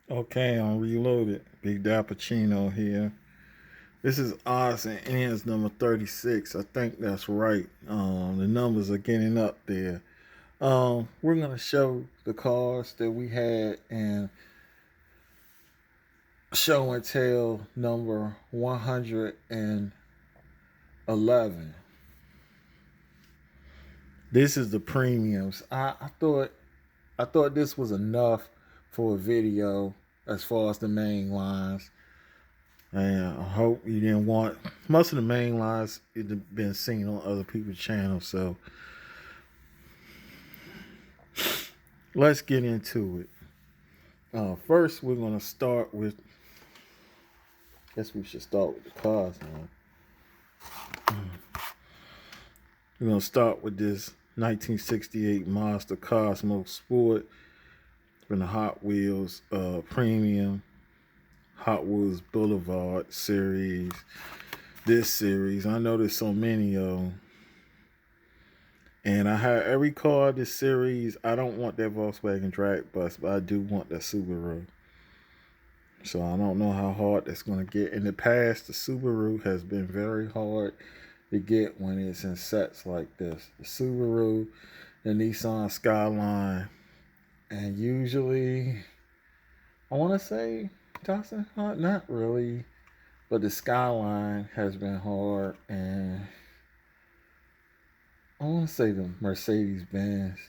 Okay, I'm reloaded. Big Dappuccino here. This is odds and ends number 36. I think that's right. The numbers are getting up there. We're gonna show the cars that we had in show and tell number 111. This is the premiums. I thought this was enough for a video as far as the main lines. And I hope you didn't want most of the main lines. It been seen on other people's channels, so let's get into it. First, we're gonna start with. Guess we should start with the cars now. We're gonna start with this 1968 Mazda Cosmo Sport from the Hot Wheels Premium Hot Wheels Boulevard series. This series, I know there's so many of them. And I have every car this series. I don't want that Volkswagen drag bus, but I do want that Subaru. So I don't know how hard that's going to get. In the past, the Subaru has been very hard to get when it's in sets like this. The Subaru, the Nissan Skyline, and usually, I want to say Dawson, not really, but the Skyline has been hard, and I want to say the Mercedes Benz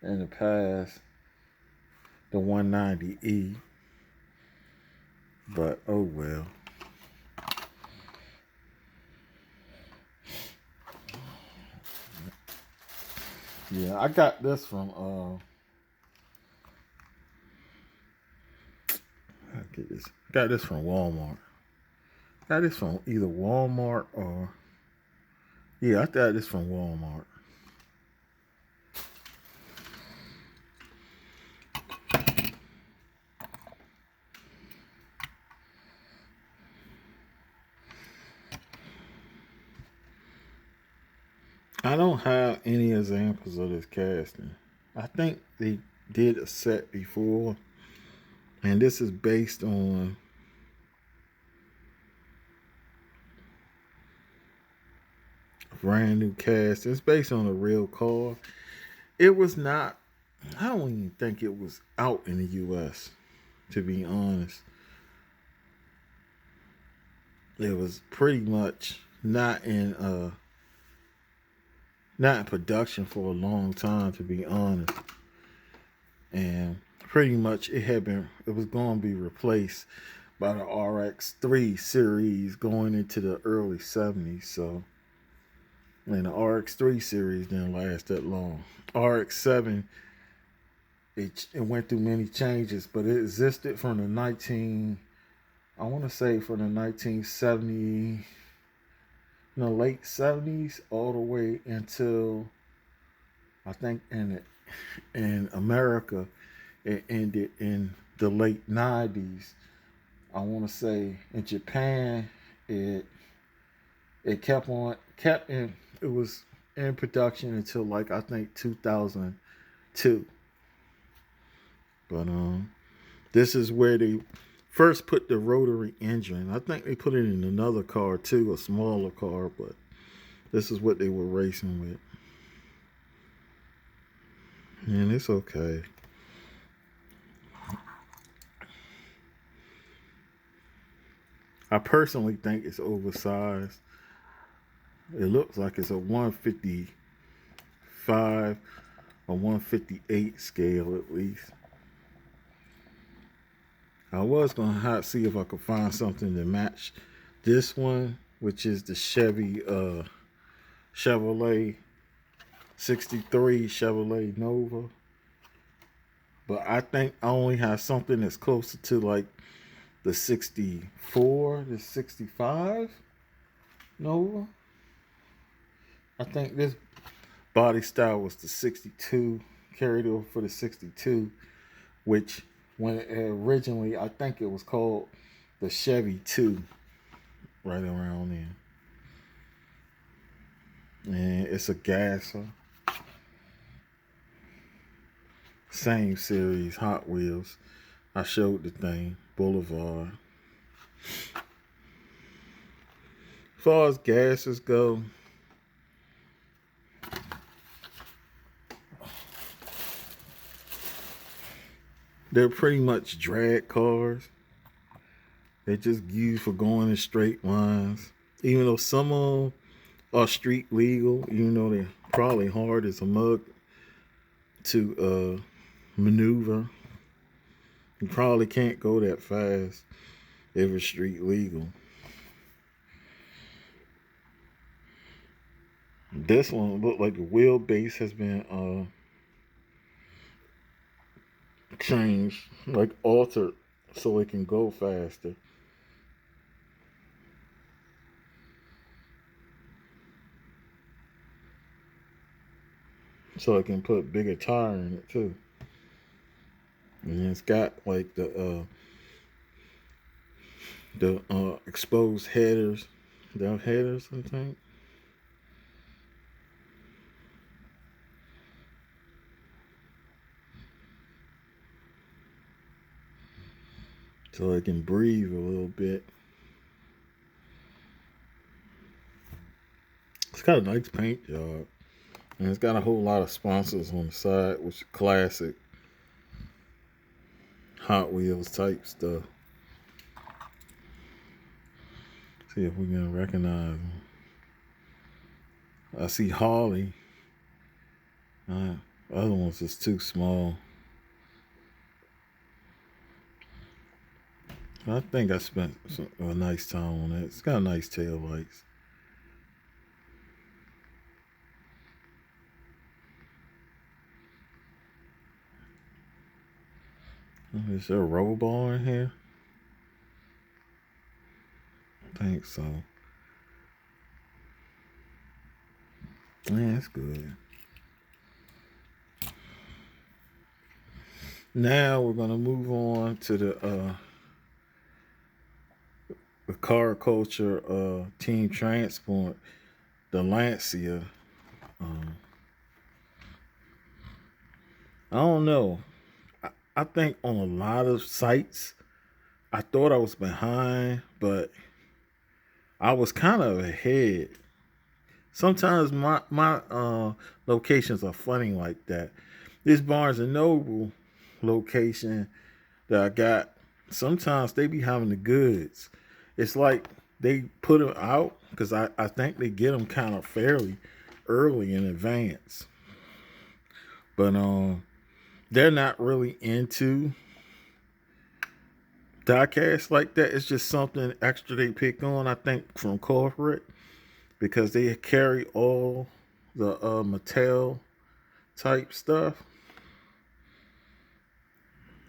in the past, the 190E, but oh well. Yeah, I got this from I got this from Walmart. Got this from either Walmart or yeah, I got this from Walmart. I don't have any examples of this casting. I think they did a set before, and this is based on a brand new cast. It's based on a real car. It was not. I don't even think it was out in the U.S. To be honest, it was pretty much not in production for a long time, to be honest. And pretty much it was going to be replaced by the RX3 series going into the early 70s. So, and the RX3 series didn't last that long. RX7, it went through many changes, but it existed from I want to say from the 1970, the late 70s all the way until I think in America it ended in the late 90s. I want to say in Japan it kept in it was in production until like I think 2002. But this is where they first put the rotary engine. I think they put it in another car too, a smaller car, but this is what they were racing with. And it's okay. I personally think it's oversized. It looks like it's a 155 or 158 scale at least. I was going to see if I could find something to match this one, which is the Chevrolet 63 Chevrolet Nova. But I think I only have something that's closer to like the 64, the 65 Nova. I think this body style was the 62, carried over for the 62, which when originally I think it was called the Chevy 2, right around there. And it's a gasser. Same series, Hot Wheels. I showed the thing, Boulevard. As far as gases go, they're pretty much drag cars. They're just used for going in straight lines. Even though some of them are street legal, even though they're probably hard as a mug to maneuver. You probably can't go that fast if it's street legal. This one looked like the wheelbase has been changed, like altered, so it can go faster. So it can put bigger tire in it too. And it's got like the exposed headers. They're headers, I think. So it can breathe a little bit. It's got a nice paint job. And it's got a whole lot of sponsors on the side, which is classic Hot Wheels type stuff. See if we can recognize them. I see Harley. Other ones just too small. I think I spent a nice time on it. It's got nice tail lights. Is there a roll bar in here? I think so. Yeah, that's good. Now we're gonna move on to the car culture team transport, the Lancia. I don't know. I think on a lot of sites, I thought I was behind, but I was kind of ahead. Sometimes my locations are funny like that. This Barnes and Noble location that I got, sometimes they be having the goods. It's like they put them out because I think they get them kind of fairly early in advance. But they're not really into diecast like that. It's just something extra they pick on, I think, from corporate because they carry all the Mattel type stuff,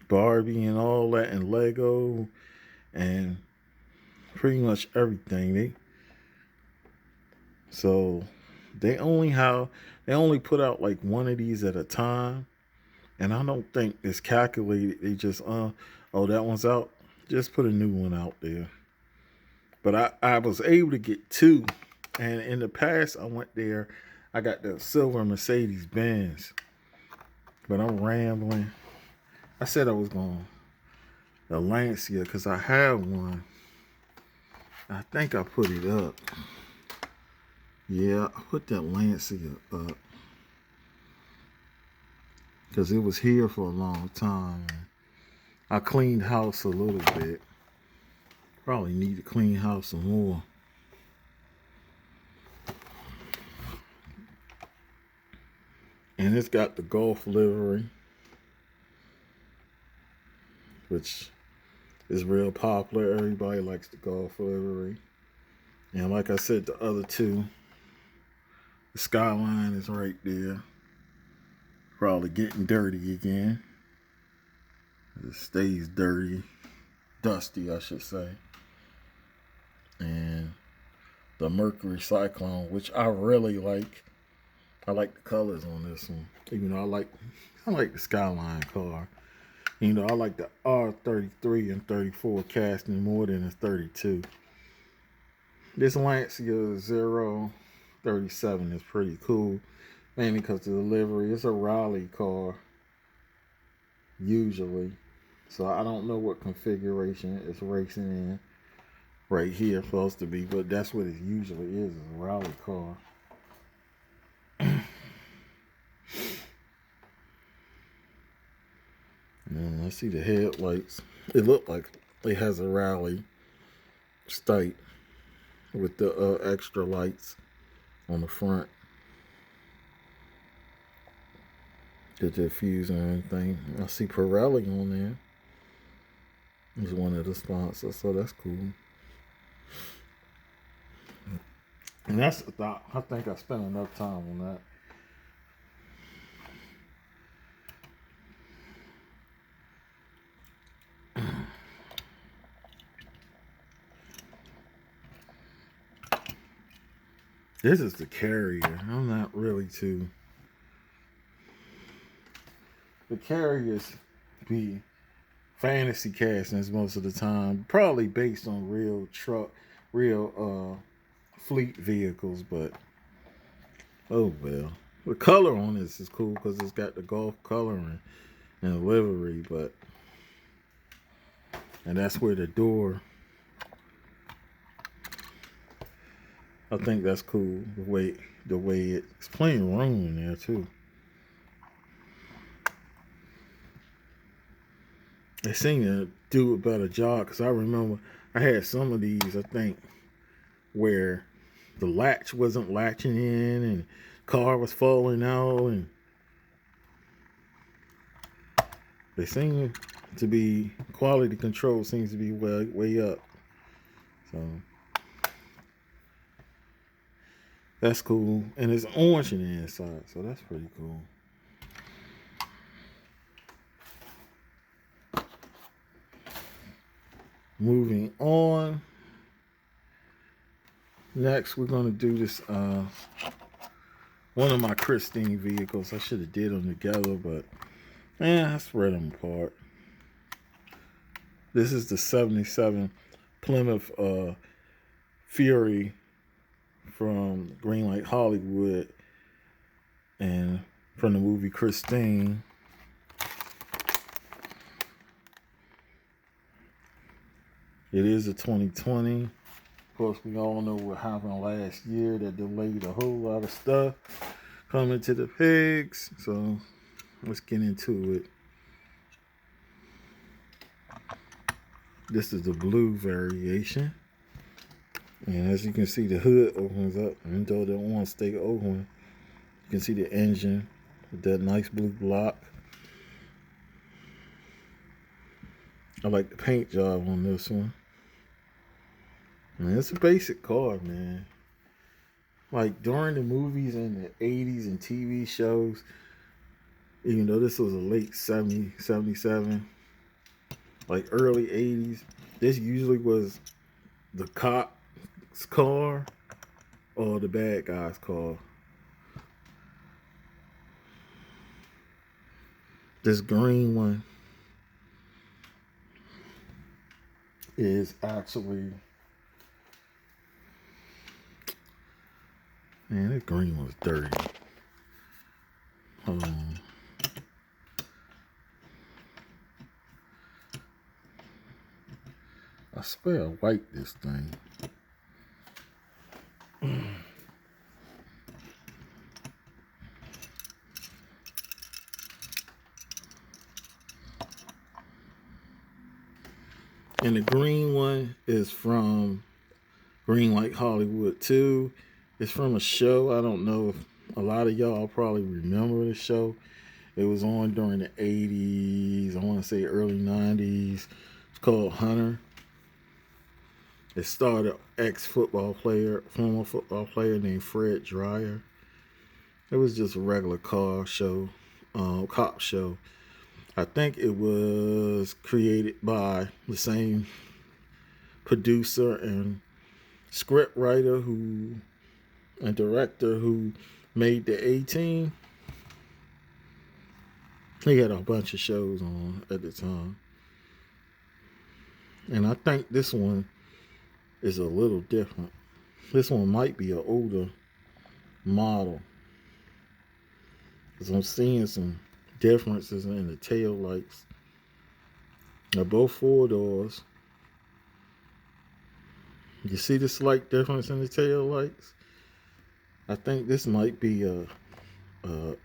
Barbie and all that, and Lego, and pretty much everything. They only put out like one of these at a time, and I don't think it's calculated. They just oh, that one's out, just put a new one out there. But I was able to get two, and in the past I went there. I got the silver Mercedes Benz, but I'm rambling. I said I was going the Lancia because I have one. I think I put it up. Yeah, I put that Lancia up because it was here for a long time. I cleaned house a little bit. Probably need to clean house some more. And it's got the Golf livery, which is real popular. Everybody likes the Golf livery. And like I said, the other two, the Skyline is right there. Probably getting dirty again. It stays dirty. Dusty, I should say. And the Mercury Cyclone, which I really like. I like the colors on this one. Even though I like the Skyline car. You know, I like the R33 and 34 casting more than the 32. This Lancia 037 is pretty cool. Mainly because of the livery. It's a rally car. Usually. So I don't know what configuration it's racing in right here supposed to be, but that's what it usually is a rally car. And I see the headlights. It looked like it has a rally sight with the extra lights on the front. The diffuse and everything. I see Pirelli on there. He's one of the sponsors, so that's cool. And that's, I think I spent enough time on that. This is the carrier. I'm not really too. The carriers be fantasy castings most of the time, probably based on real fleet vehicles, but oh well. The color on this is cool because it's got the Gulf coloring and livery, and that's where the door. I think that's cool the way it's plenty of room in there too. They seem to do a better job because I remember I had some of these, I think, where the latch wasn't latching in and car was falling out, and they seem to be, quality control seems to be way up. So that's cool. And it's orange in the inside, so that's pretty cool. Moving on. Next, we're going to do this, one of my Christine vehicles. I should have did them together, but I spread them apart. This is the 77 Plymouth Fury from Greenlight Hollywood and from the movie Christine. It is a 2020. Of course, we all know what happened last year that delayed a whole lot of stuff coming to the pigs. So let's get into it. This is the blue variation. And as you can see, the hood opens up. Even though they don't want to stay open, you can see the engine with that nice blue block. I like the paint job on this one. Man, it's a basic car, man. Like during the movies in the 80s and TV shows, even though this was a late 70, 77, like early 80s, this usually was the cop's car or the bad guy's car. This green one is actually, man, that green was dirty. I swear I wiped this thing. And the green one is from Greenlight Hollywood 2. It's from a show. I don't know if a lot of y'all probably remember the show. It was on during the 80s. I want to say early 90s. It's called Hunter. It starred an former football player named Fred Dreyer. It was just a regular car show, cop show. I think it was created by the same producer and script writer and director who made the A-Team. He had a bunch of shows on at the time. And I think this one is a little different. This one might be an older model, because I'm seeing some differences in the tail lights. They're both 4 doors. You see the slight difference in the tail lights? I think this might be a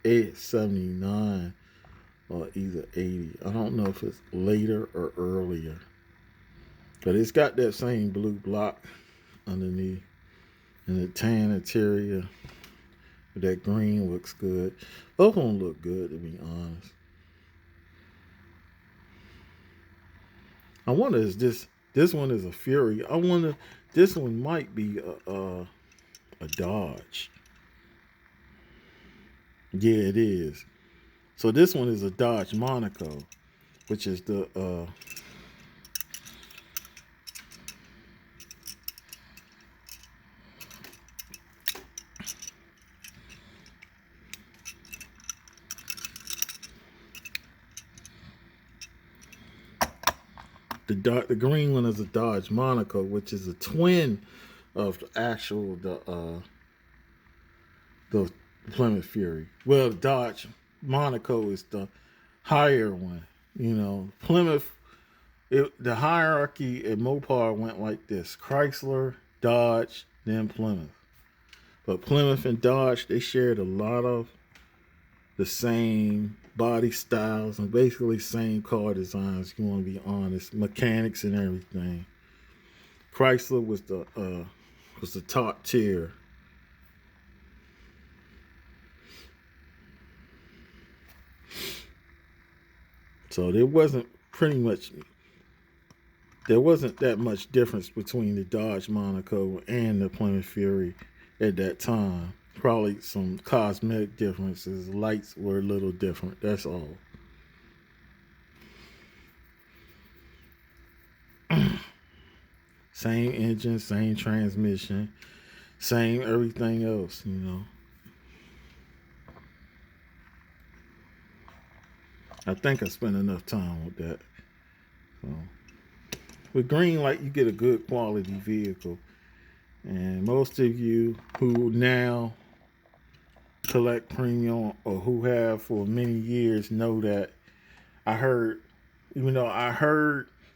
879 or either 80. I don't know if it's later or earlier. But it's got that same blue block underneath. And the tan interior. That green looks good. Both of them look good, to be honest. I wonder is this one is a Fury. I wonder this one might be a Dodge. Yeah, it is. So this one is a Dodge Monaco, which is the the green one is a Dodge Monaco, which is a twin of the actual the Plymouth Fury. Well, Dodge Monaco is the higher one. You know, Plymouth. The hierarchy at Mopar went like this: Chrysler, Dodge, then Plymouth. But Plymouth and Dodge, they shared a lot of the same body styles and basically same car designs. If you want to be honest, mechanics and everything. Chrysler was the top tier. So there wasn't that much difference between the Dodge Monaco and the Plymouth Fury at that time. Probably some cosmetic differences. Lights were a little different. That's all. Same engine, same transmission, same everything else, you know. I think I spent enough time with that. So, with Greenlight, you get a good quality vehicle. And most of you who now collect premium or who have for many years know that I heard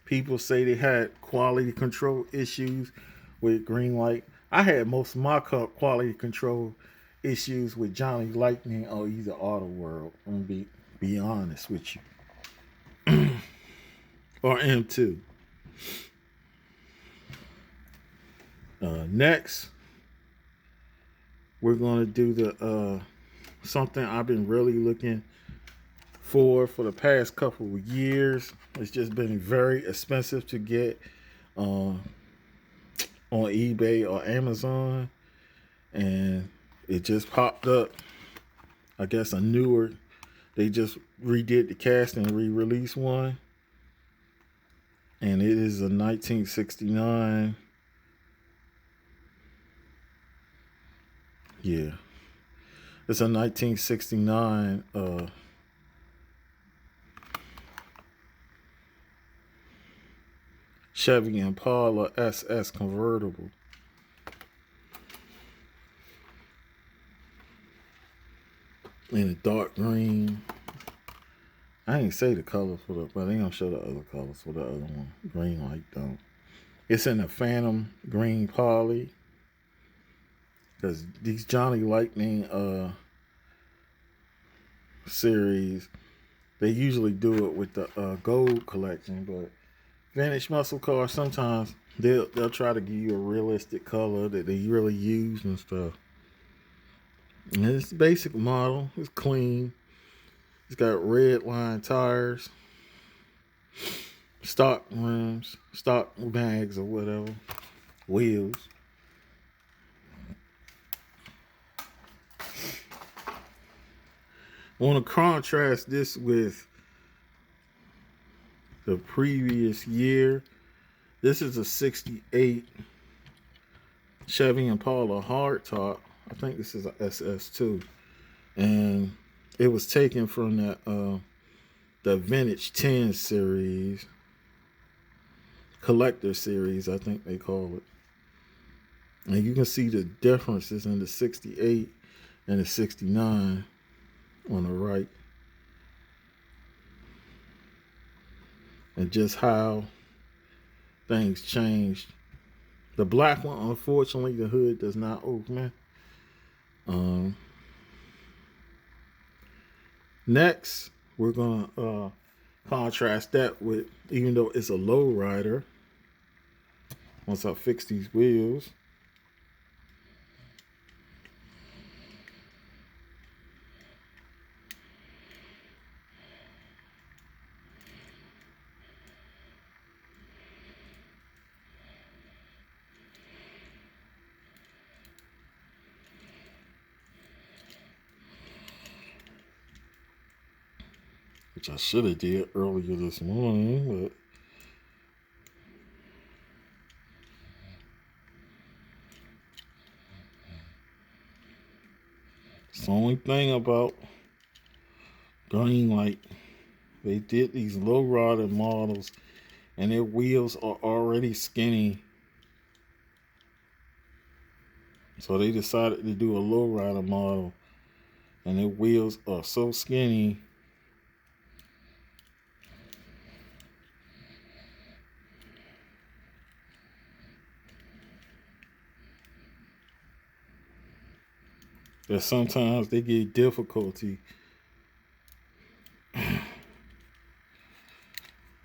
people say they had quality control issues with Greenlight. I had most of my quality control issues with Johnny Lightning or either Auto World. I'm gonna be honest with you. Or M2. Next, we're gonna do the something I've been really looking for the past couple of years. It's just been very expensive to get on eBay or Amazon, and it just popped up. I guess a newer. They just redid the cast and re-released one, and it is a 1969. Yeah, it's a 1969 Chevy Impala SS convertible. In a dark green. I ain't say the color for the, but they don't show the other colors for the other one. Greenlight don't. It's in a Phantom green poly. Because these Johnny Lightning series, they usually do it with the gold collection, but vintage muscle cars sometimes they'll try to give you a realistic color that they really use and stuff. And it's basic model. It's clean. It's got red line tires, stock rims, stock bags or whatever, wheels. I want to contrast this with the previous year. This is a 68 Chevy Impala hardtop. I think this is a SS2. And it was taken from the Vintage 10 series, collector series, I think they call it. And you can see the differences in the 68 and the 69 on the right. and just how things changed. The black one, unfortunately, the hood does not open. Um, Next, we're gonna contrast that with, even though it's a low rider. Once I fix these wheels, which I should have did earlier this morning, but it's the only thing about Greenlight. They did these low rider models, and their wheels are already skinny. So they decided to do a low rider model, and their wheels are so skinny that sometimes they get difficulty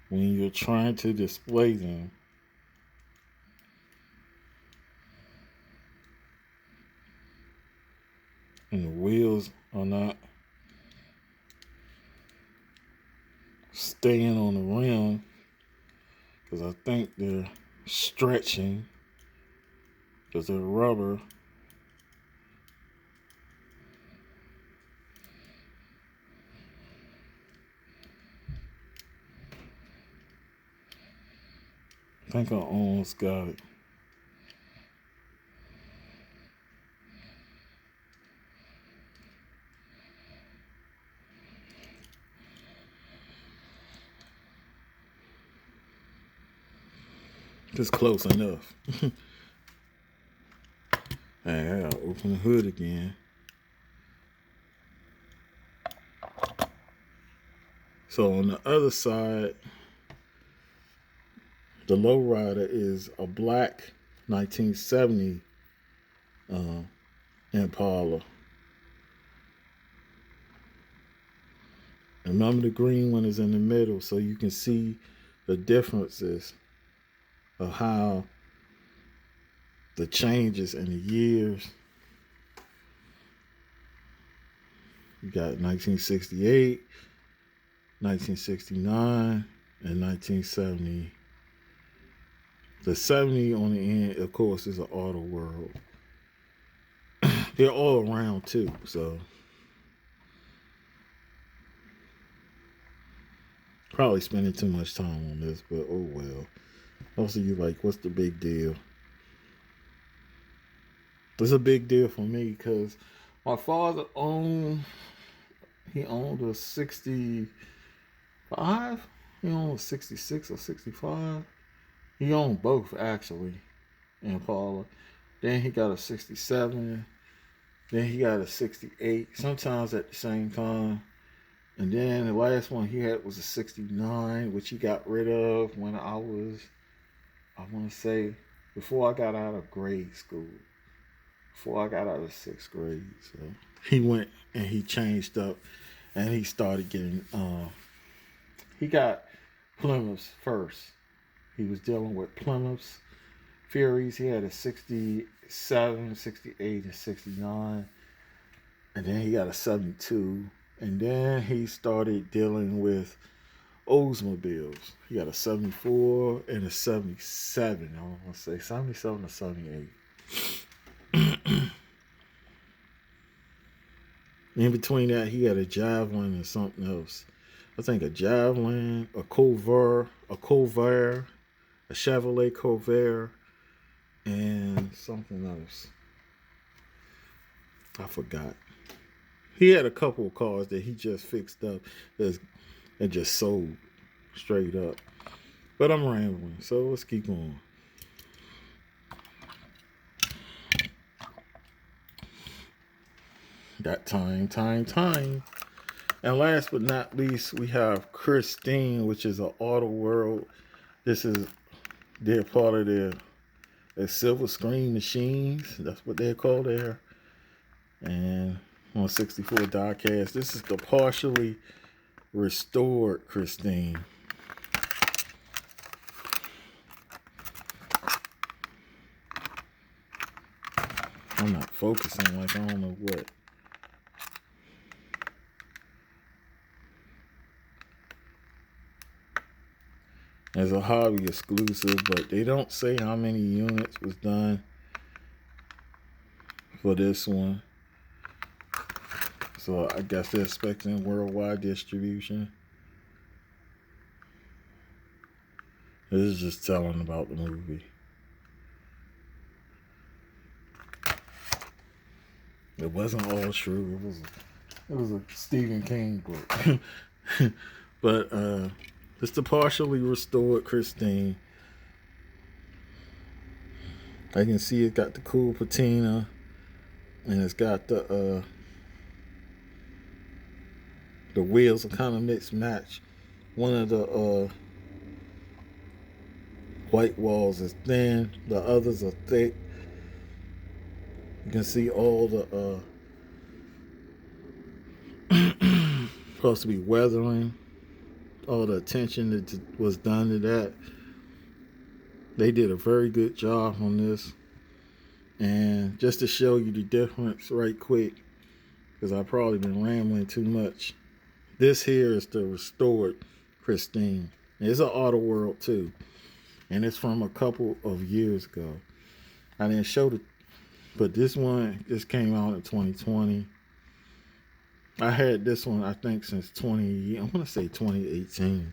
when you're trying to display them. And the wheels are not staying on the rim because I think they're stretching because they're rubber. I think I almost got it. Just close enough. Hey, I gotta open the hood again. So on the other side, the lowrider is a black 1970 Impala. Remember, the green one is in the middle, so you can see the differences of how the changes in the years. You got 1968, 1969, and 1970. The 70 on the end, of course, is an auto world. They're all around too, so probably spending too much time on this, but oh well. Also, you like, what's the big deal? It's a big deal for me because my father owned a 65. He owned a 66 or 65. He owned both actually, Impala. Then he got a 67. Then he got a 68. Sometimes at the same time. And then the last one he had was a 69, which he got rid of when I want to say, before I got out of grade school. Before I got out of sixth grade. So he went and he changed up and he started getting, he got Plymouths first. He was dealing with Plymouths, Furies. He had a 67, 68, and 69. And then he got a 72. And then he started dealing with Oldsmobiles. He got a 74 and a 77. I want to say 77 or 78. In between that, he had a Javelin and something else. I think a Javelin, a Colvert, a Chevrolet Colvert, and something else. I forgot. He had a couple of cars that he just fixed up and just sold straight up. But I'm rambling, so let's keep on. Got time. And last but not least, we have Christine, which is an Auto World. This is they're part of their silver screen machines. That's what they're called there. And on 64 diecast, this is the partially restored Christine. I'm not focusing, like I don't know what. It's a hobby exclusive, but they don't say how many units was done for this one. So I guess they're expecting worldwide distribution. This is just telling about the movie. It wasn't all true. It was a Stephen King book. But it's the partially restored Christine. I can see it got the cool patina, and it's got the wheels are kind of mixed match. One of the white walls is thin, the others are thick. You can see all the supposed to be weathering, all the attention that was done to that. They did a very good job on this. And just to show you the difference right quick, because I've probably been rambling too much. This here is the restored Christine. It's an Auto World too. And it's from a couple of years ago. I didn't show the, but this one just came out in 2020. I had this one, I think, since I want to say 2018.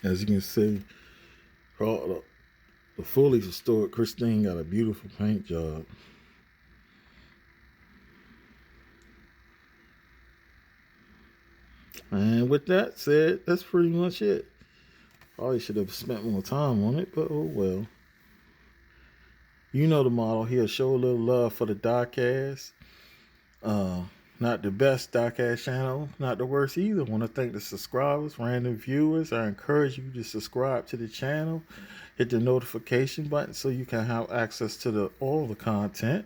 As you can see, the fully restored Christine got a beautiful paint job. And with that said, that's pretty much it. Probably should have spent more time on it, but oh well. You know the model here. Show a little love for the diecast. Not the best diecast channel, not the worst either. Want to thank the subscribers, random viewers. I encourage you to subscribe to the channel. Hit the notification button so you can have access to all the content.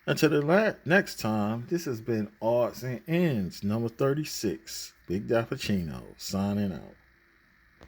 Until the next time, this has been Odds and Ends, number 36. Big Dappuccino, signing out.